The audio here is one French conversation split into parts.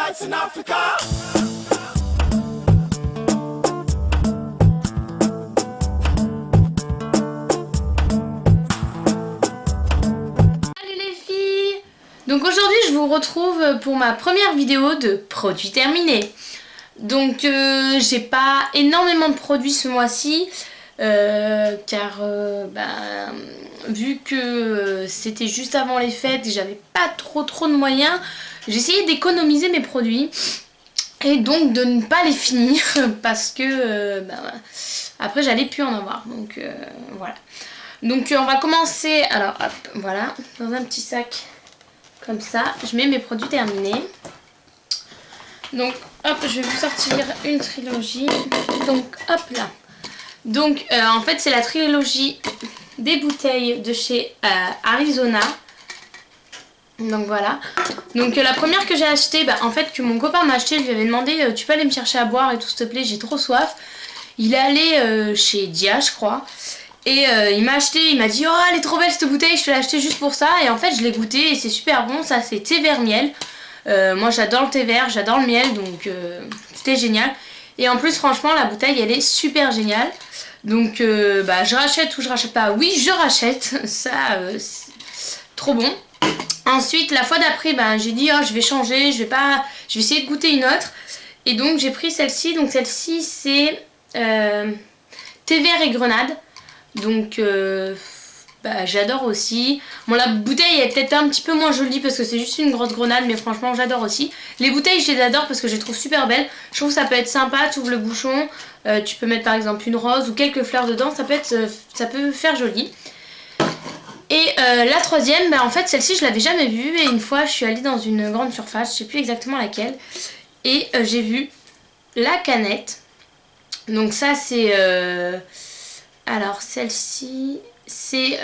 lights in Africa. Salut les filles! Donc aujourd'hui je vous retrouve pour ma première vidéo de produits terminés. Donc j'ai pas énormément de produits ce mois-ci car vu que c'était juste avant les fêtes et j'avais pas trop de moyens, j'ai essayé d'économiser mes produits et donc de ne pas les finir parce que après j'allais plus en avoir, donc voilà. Donc on va commencer, alors hop, voilà, dans un petit sac comme ça, je mets mes produits terminés. Donc hop, je vais vous sortir une trilogie, donc hop là. Donc en fait c'est la trilogie des bouteilles de chez Arizona. Donc voilà. Donc la première que j'ai achetée, en fait que mon copain m'a acheté, je lui avais demandé tu peux aller me chercher à boire et tout s'il te plaît, j'ai trop soif. Il est allé chez Dia je crois. Et il m'a acheté, il m'a dit oh elle est trop belle cette bouteille, je te l'ai achetée juste pour ça. Et en fait je l'ai goûté et c'est super bon, ça c'est thé vert miel. Moi j'adore le thé vert, j'adore le miel, donc c'était génial. Et en plus franchement la bouteille elle est super géniale. Donc je rachète ou je rachète pas? Oui je rachète, ça c'est trop bon. Ensuite la fois d'après j'ai dit oh je vais changer, je vais essayer de goûter une autre. Et donc j'ai pris celle-ci, donc celle-ci c'est thé vert et grenade. Donc j'adore aussi. Bon la bouteille est peut-être un petit peu moins jolie parce que c'est juste une grosse grenade, mais franchement j'adore aussi. Les bouteilles je les adore parce que je les trouve super belles. Je trouve que ça peut être sympa, tu ouvres le bouchon, tu peux mettre par exemple une rose ou quelques fleurs dedans, ça peut faire joli. Et la troisième, en fait celle-ci je l'avais jamais vue et une fois je suis allée dans une grande surface, je sais plus exactement laquelle, et j'ai vu la canette. Donc ça c'est... alors celle-ci c'est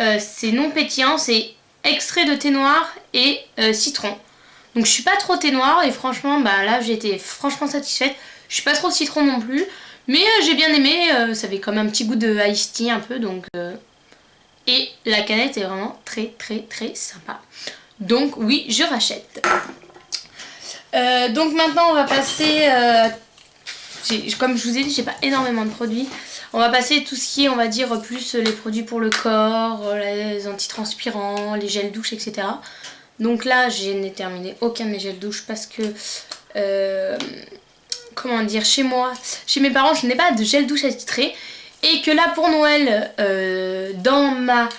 non pétillant, c'est extrait de thé noir et citron. Donc je suis pas trop thé noir et franchement là j'ai été franchement satisfaite. Je suis pas trop citron non plus, mais j'ai bien aimé, ça avait comme un petit goût de iced tea un peu, donc et la canette est vraiment très sympa. Donc oui je rachète. Donc maintenant on va passer, comme je vous ai dit j'ai pas énormément de produits. On va passer tout ce qui est, on va dire, plus les produits pour le corps, les antitranspirants, les gels douche, etc. Donc là, je n'ai terminé aucun de mes gels douche parce que, comment dire, chez moi, chez mes parents, je n'ai pas de gel douche attitré. Et que là, pour Noël, dans ma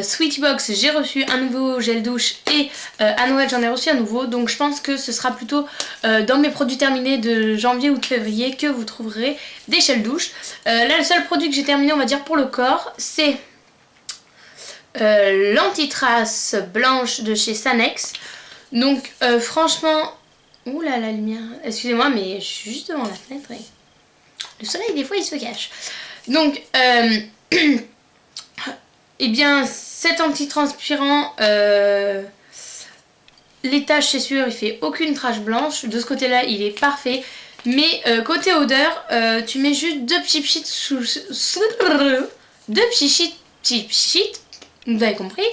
Sweetie Box, j'ai reçu un nouveau gel douche et à Noël, j'en ai reçu un nouveau. Donc je pense que ce sera plutôt dans mes produits terminés de janvier ou de février que vous trouverez des gels douche. Là, le seul produit que j'ai terminé, on va dire, pour le corps, c'est l'antitrace blanche de chez Sanex. Donc franchement... Ouh là la lumière, excusez-moi mais je suis juste devant la fenêtre et le soleil des fois il se cache. Donc et bien cet antitranspirant, les taches c'est sûr il fait aucune tache blanche, de ce côté là il est parfait. Mais côté odeur, tu mets juste deux petits sheets, vous avez compris,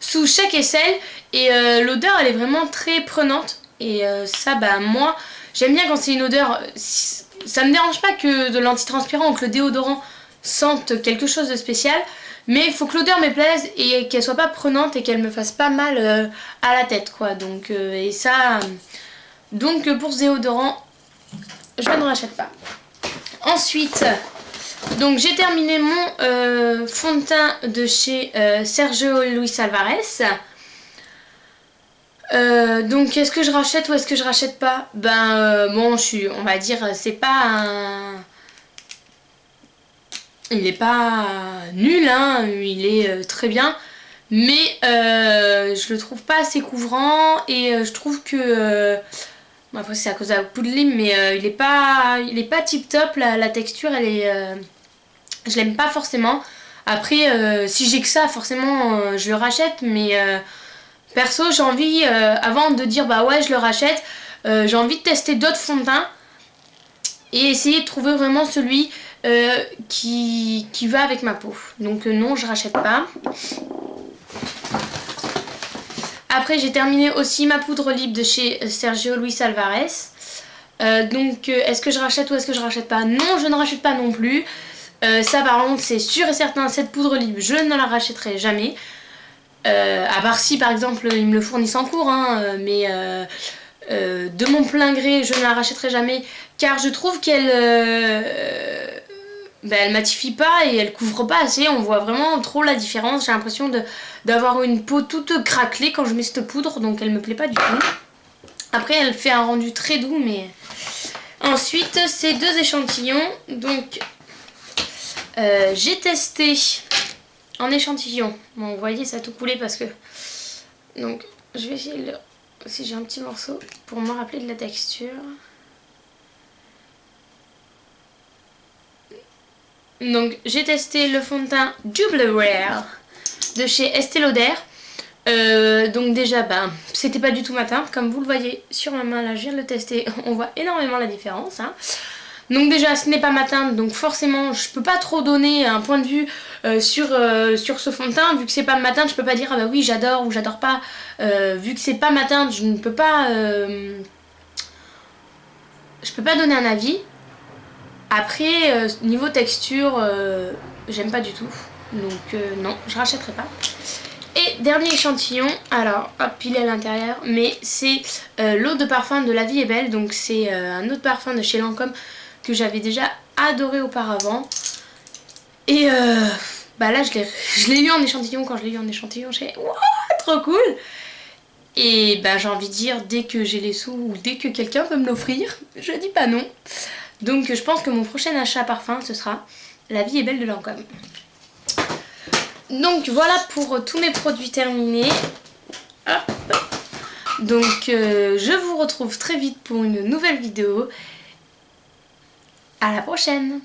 sous chaque aisselle. Et l'odeur elle est vraiment très prenante. Et ça moi j'aime bien quand c'est une odeur, ça me dérange pas que de l'antitranspirant ou que le déodorant sente quelque chose de spécial. Mais il faut que l'odeur me plaise et qu'elle soit pas prenante et qu'elle me fasse pas mal à la tête quoi. Donc et ça, donc pour ce déodorant je ne rachète pas. Ensuite, donc j'ai terminé mon fond de teint de chez Sergio Luis Alvarez. Donc est-ce que je rachète ou est-ce que je rachète pas? Bon, on va dire, c'est pas un... Il est pas nul, hein, il est très bien. Mais je le trouve pas assez couvrant et je trouve que... après c'est à cause de la poudre lime, mais il est pas tip top, la texture elle est... je l'aime pas forcément. Après si j'ai que ça forcément je le rachète, mais perso j'ai envie, avant de dire ouais je le rachète, j'ai envie de tester d'autres fonds de teint et essayer de trouver vraiment celui qui va avec ma peau. Donc non je rachète pas. Après j'ai terminé aussi ma poudre libre de chez Sergio Luis Alvarez. Donc est-ce que je rachète ou est-ce que je rachète pas? Non, je ne rachète pas non plus. Ça par contre c'est sûr et certain, cette poudre libre je ne la rachèterai jamais. À part si par exemple ils me le fournissent en cours, hein, mais de mon plein gré je ne la rachèterai jamais car je trouve qu'elle elle matifie pas et elle couvre pas assez, on voit vraiment trop la différence. J'ai l'impression d'avoir une peau toute craquelée quand je mets cette poudre, donc elle me plaît pas du tout. Après elle fait un rendu très doux, mais ensuite ces deux échantillons, donc j'ai testé en échantillon. Bon, vous voyez ça a tout coulé parce que, donc je vais essayer si j'ai un petit morceau pour me rappeler de la texture. Donc j'ai testé le fond de teint Double Wear de chez Estée Lauder. Donc déjà c'était pas du tout ma teinte, comme vous le voyez sur ma main là, je viens de le tester, on voit énormément la différence, hein. Donc déjà ce n'est pas ma teinte, donc forcément je peux pas trop donner un point de vue sur ce fond de teint. Vu que c'est pas ma teinte, je peux pas dire ah bah oui j'adore ou j'adore pas. Vu que c'est pas ma teinte, je ne peux pas donner un avis. Après niveau texture, j'aime pas du tout, donc non, je rachèterai pas. Et dernier échantillon, alors hop, il est à l'intérieur, mais c'est l'eau de parfum de La Vie est Belle. Donc c'est un autre parfum de chez Lancôme que j'avais déjà adoré auparavant. Et là je l'ai eu en échantillon. Quand je l'ai eu en échantillon, j'ai dit waouh, trop cool. Et j'ai envie de dire, dès que j'ai les sous ou dès que quelqu'un peut me l'offrir, je dis pas non. Donc je pense que mon prochain achat parfum ce sera La Vie est Belle de Lancôme. Donc voilà pour tous mes produits terminés. Hop. Donc je vous retrouve très vite pour une nouvelle vidéo. À la prochaine!